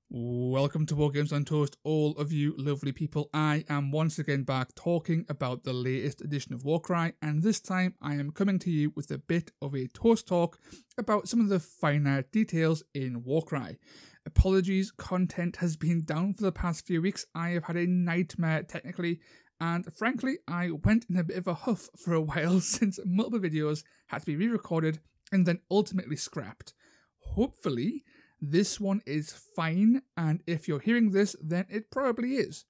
Welcome to War Games on Toast, all of you lovely people. I am once again back talking about the latest edition of Warcry, and this time I am coming to you with a bit of a toast talk about some of the finer details in Warcry. Apologies, content has been down for the past few weeks. I have had a nightmare technically, and frankly I went in a bit of a huff for a while since multiple videos had to be re-recorded and then ultimately scrapped. Hopefully this one is fine, and if you're hearing this, then it probably is.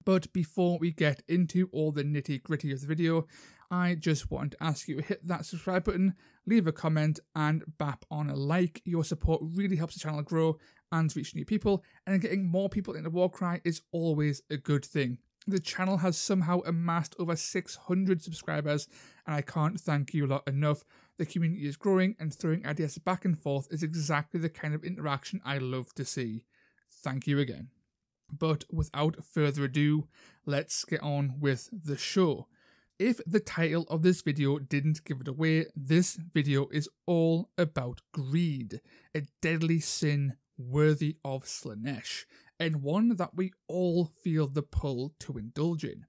But before we get into all the nitty gritty of the video, I just want to ask you to hit that subscribe button, leave a comment, and bap on a like. Your support really helps the channel grow and reach new people, and getting more people into Warcry is always a good thing. The channel has somehow amassed over 600 subscribers, and I can't thank you lot enough. The community is growing, and throwing ideas back and forth is exactly the kind of interaction I love to see. Thank you again. But without further ado, let's get on with the show. If the title of this video didn't give it away, this video is all about greed, a deadly sin worthy of Slaanesh, and one that we all feel the pull to indulge in.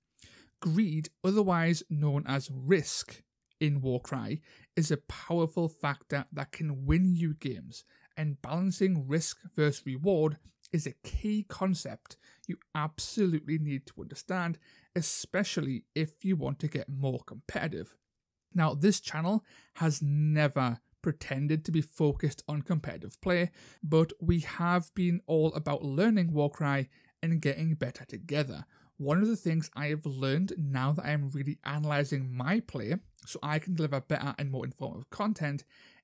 Greed, otherwise known as risk in Warcry, is a powerful factor that can win you games, and balancing risk versus reward is a key concept you absolutely need to understand, especially if you want to get more competitive. Now, this channel has never pretended to be focused on competitive play, but we have been all about learning Warcry and getting better together. One of the things I have learned now that I am really analysing my play so I can deliver better and more informative content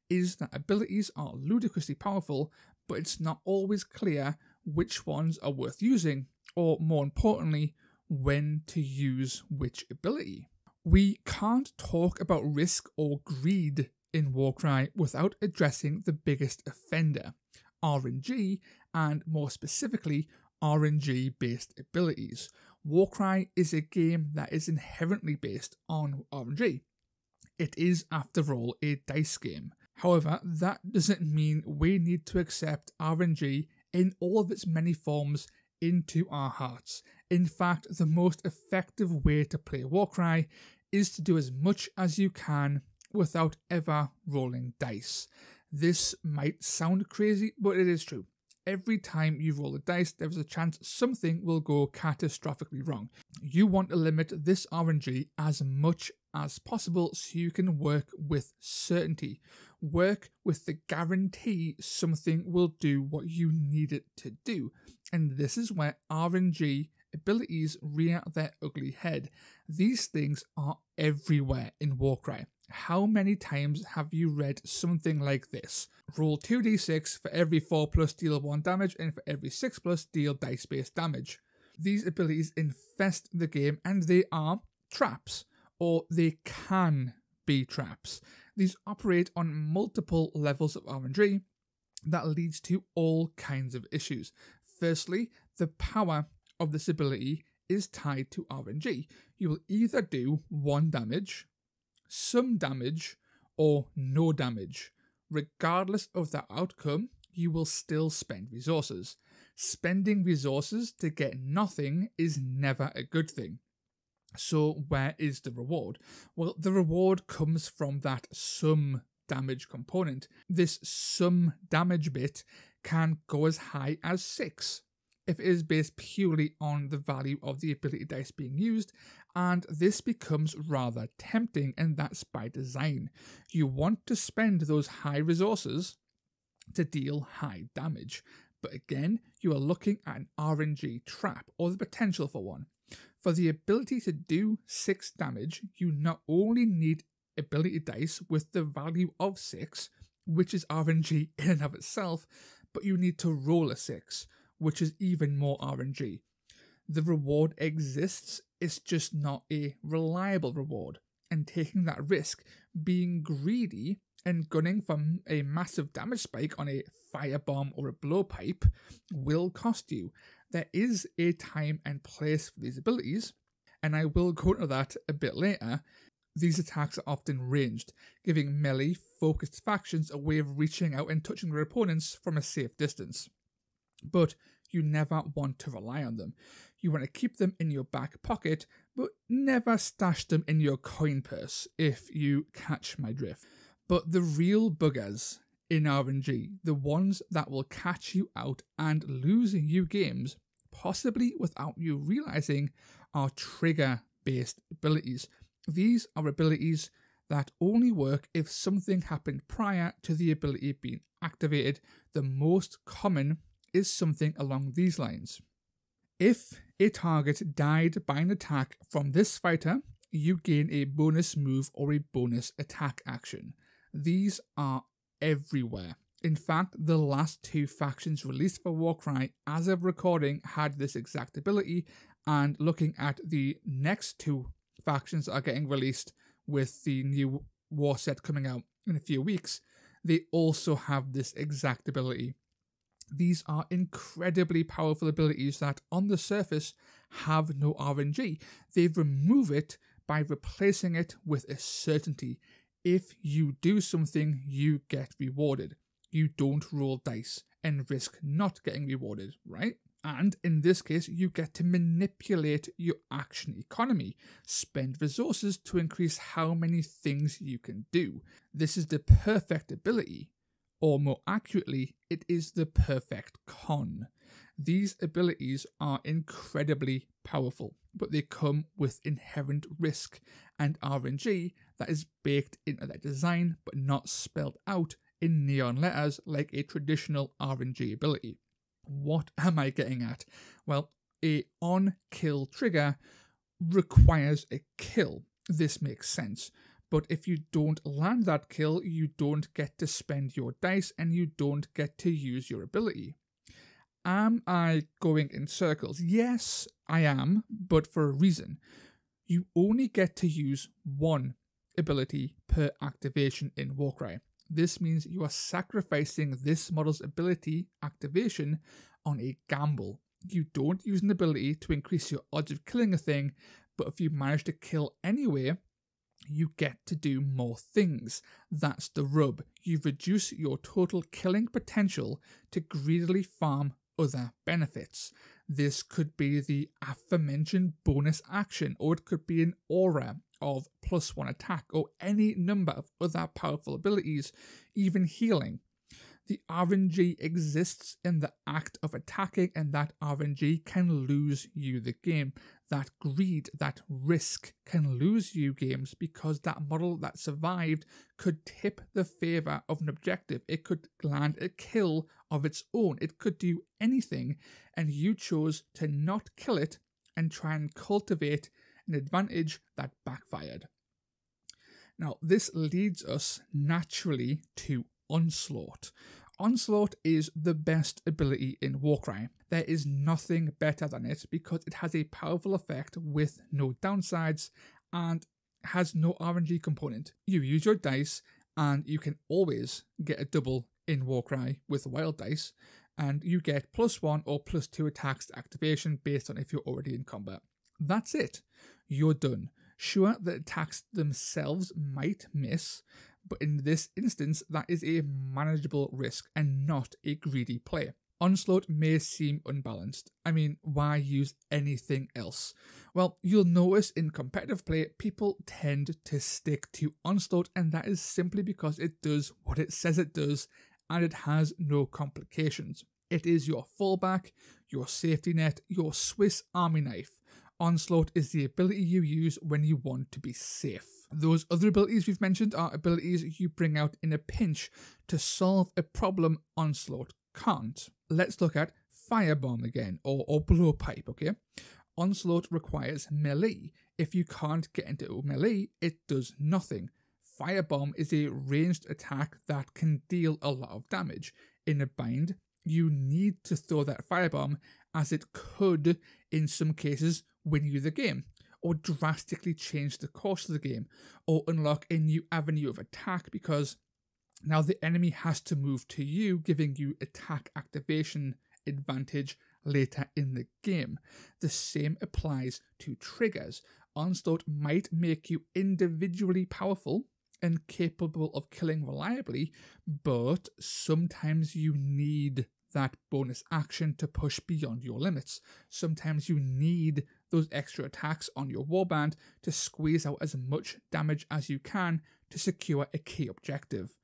is that abilities are ludicrously powerful, but it's not always clear which ones are worth using, or more importantly, when to use which ability. We can't talk about risk or greed in Warcry without addressing the biggest offender, RNG, and more specifically, RNG-based abilities. Warcry is a game that is inherently based on RNG. It is, after all, a dice game. However, that doesn't mean we need to accept RNG in all of its many forms into our hearts. In fact, the most effective way to play Warcry is to do as much as you can without ever rolling dice. This might sound crazy, but it is true. Every time you roll a dice, there is a chance something will go catastrophically wrong. You want to limit this RNG as much as possible so you can work with certainty. Work with the guarantee something will do what you need it to do. And this is where RNG abilities rear their ugly head. These things are everywhere in Warcry. How many times have you read something like this? Roll 2d6 for every 4+ deal 1 damage, and for every 6+ deal dice-based damage. These abilities infest the game, and they are traps, or they can be traps. These operate on multiple levels of RNG that leads to all kinds of issues. Firstly, the power of this ability is tied to RNG. You will either do 1 damage, some damage, or no damage. Regardless of that outcome, you will still spend resources. Spending resources to get nothing is never a good thing. So where is the reward? Well, the reward comes from that some damage component. This some damage bit can go as high as 6. If it is based purely on the value of the ability dice being used, and this becomes rather tempting, and that's by design. You want to spend those high resources to deal high damage, but again, you are looking at an RNG trap, or the potential for one. For the ability to do 6 damage, you not only need ability dice with the value of 6, which is RNG in and of itself, but you need to roll a 6, which is even more RNG. The reward exists, it's just not a reliable reward, and taking that risk, being greedy and gunning for a massive damage spike on a firebomb or a blowpipe will cost you. There is a time and place for these abilities, and I will go into that a bit later. These attacks are often ranged, giving melee focused factions a way of reaching out and touching their opponents from a safe distance. But you never want to rely on them. You want to keep them in your back pocket, but never stash them in your coin purse, if you catch my drift. But the real buggers in RNG, the ones that will catch you out and lose you games, possibly without you realizing, are trigger-based abilities. These are abilities that only work if something happened prior to the ability being activated. The most common is something along these lines. If a target died by an attack from this fighter, you gain a bonus move or a bonus attack action. These are everywhere. In fact, the last 2 factions released for Warcry as of recording had this exact ability, and looking at the next 2 factions that are getting released with the new war set coming out in a few weeks, they also have this exact ability. These are incredibly powerful abilities that on the surface have no RNG. They remove it by replacing it with a certainty. If you do something, you get rewarded. You don't roll dice and risk not getting rewarded, right? And in this case, you get to manipulate your action economy, spend resources to increase how many things you can do. This is the perfect ability, or more accurately, it is the perfect con. These abilities are incredibly powerful, but they come with inherent risk and RNG that is baked into their design but not spelled out in neon letters like a traditional RNG ability. What am I getting at? Well, a on-kill trigger requires a kill. This makes sense. But if you don't land that kill, you don't get to spend your dice and you don't get to use your ability. Am I going in circles? Yes, I am, but for a reason. You only get to use 1 ability per activation in Warcry. This means you are sacrificing this model's ability activation on a gamble. You don't use an ability to increase your odds of killing a thing, but if you manage to kill anyway, you get to do more things. That's the rub. You reduce your total killing potential to greedily farm other benefits. This could be the aforementioned bonus action, or it could be an aura of +1 attack, or any number of other powerful abilities, even healing. The RNG exists in the act of attacking, and that RNG can lose you the game. That greed, that risk can lose you games because that model that survived could tip the favour of an objective. It could land a kill of its own. It could do anything, and you chose to not kill it and try and cultivate an advantage that backfired. Now, this leads us naturally to Onslaught. Onslaught is the best ability in Warcry. There is nothing better than it because it has a powerful effect with no downsides and has no RNG component. You use your dice and you can always get a double in Warcry with wild dice, and you get +1 or +2 attacks to activation based on if you're already in combat. That's it. You're done. Sure, the attacks themselves might miss, but in this instance, that is a manageable risk and not a greedy play. Onslaught may seem unbalanced. I mean, why use anything else? Well, you'll notice in competitive play, people tend to stick to Onslaught, and that is simply because it does what it says it does, and it has no complications. It is your fallback, your safety net, your Swiss Army knife. Onslaught is the ability you use when you want to be safe. Those other abilities we've mentioned are abilities you bring out in a pinch to solve a problem Onslaught can't. Let's look at Firebomb again, or Blowpipe, okay? Onslaught requires melee. If you can't get into melee, it does nothing. Firebomb is a ranged attack that can deal a lot of damage. In a bind, you need to throw that firebomb, as it could, in some cases, win you the game, or drastically change the course of the game, or unlock a new avenue of attack because now the enemy has to move to you, giving you attack activation advantage later in the game. The same applies to triggers. Onslaught might make you individually powerful and capable of killing reliably, but sometimes you need that bonus action to push beyond your limits. Sometimes you need those extra attacks on your warband to squeeze out as much damage as you can to secure a key objective.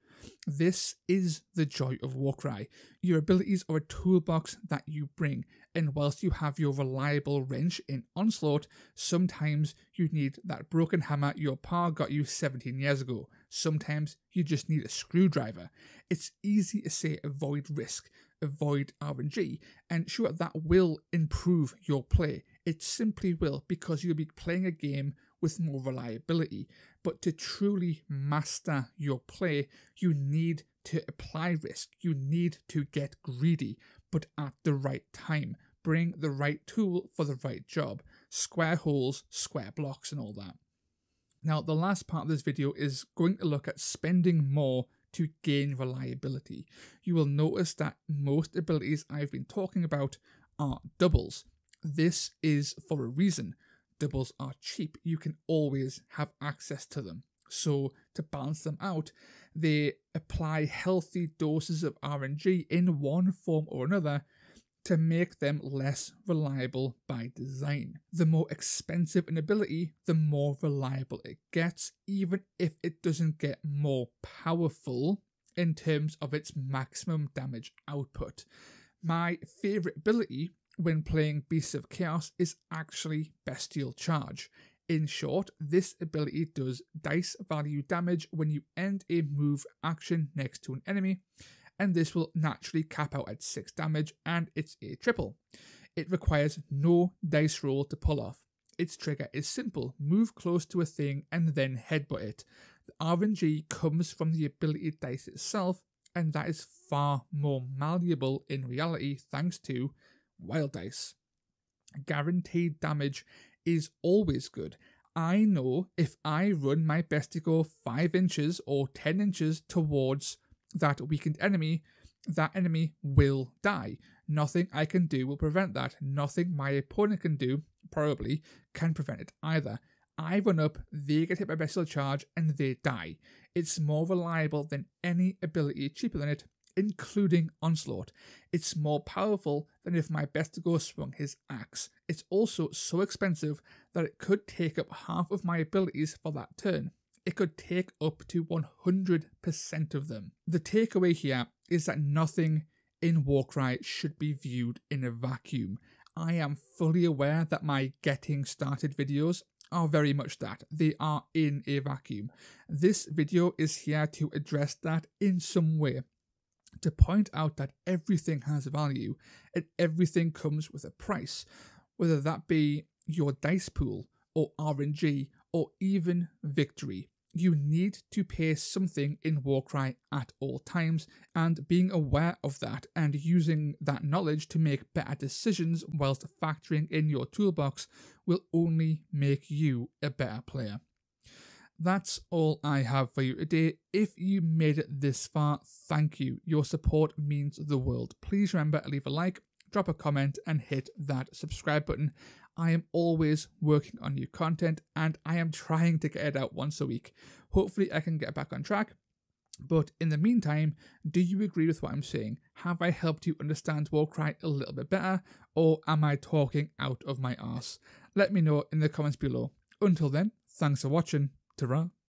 This is the joy of Warcry. Your abilities are a toolbox that you bring, and whilst you have your reliable wrench in Onslaught, sometimes you need that broken hammer your pa got you 17 years ago. Sometimes you just need a screwdriver. It's easy to say avoid risk, avoid RNG, and sure, that will improve your play. It simply will, because you'll be playing a game with more reliability. But to truly master your play, you need to apply risk. You need to get greedy, but at the right time. Bring the right tool for the right job. Square holes, square blocks, and all that. Now, the last part of this video is going to look at spending more to gain reliability. You will notice that most abilities I've been talking about are doubles. This is for a reason. Doubles are cheap. You can always have access to them. So to balance them out, they apply healthy doses of RNG in one form or another to make them less reliable by design. The more expensive an ability, the more reliable it gets, even if it doesn't get more powerful in terms of its maximum damage output. My favourite ability when playing Beasts of Chaos is actually Bestial Charge. In short, this ability does dice value damage when you end a move action next to an enemy, and this will naturally cap out at 6 damage, and it's a triple. It requires no dice roll to pull off. Its trigger is simple: move close to a thing and then headbutt it. The RNG comes from the ability dice itself, and that is far more malleable in reality thanks to wild dice. Guaranteed damage is always good. I know if I run my best to go 5 inches or 10 inches towards that weakened enemy, that enemy will die. Nothing I can do will prevent that. Nothing my opponent can do, probably, can prevent it either. I run up, they get hit by Bestial Charge, and they die. It's more reliable than any ability cheaper than it, including Onslaught. It's more powerful than if my best to go swung his axe. It's also so expensive that it could take up half of my abilities for that turn. It could take up to 100% of them. The takeaway here is that nothing in Warcry should be viewed in a vacuum. I am fully aware that my getting started videos are very much that. They are in a vacuum. This video is here to address that in some way, to point out that everything has value and everything comes with a price, whether that be your dice pool or RNG or even victory. You need to pay something in Warcry at all times, and being aware of that and using that knowledge to make better decisions whilst factoring in your toolbox will only make you a better player. That's all I have for you today. If you made it this far, thank you. Your support means the world. Please remember to leave a like, drop a comment, and hit that subscribe button. I am always working on new content, and I am trying to get it out once a week. Hopefully I can get back on track. But in the meantime, do you agree with what I'm saying? Have I helped you understand Warcry a little bit better, or am I talking out of my arse? Let me know in the comments below. Until then, thanks for watching. Ta-ra.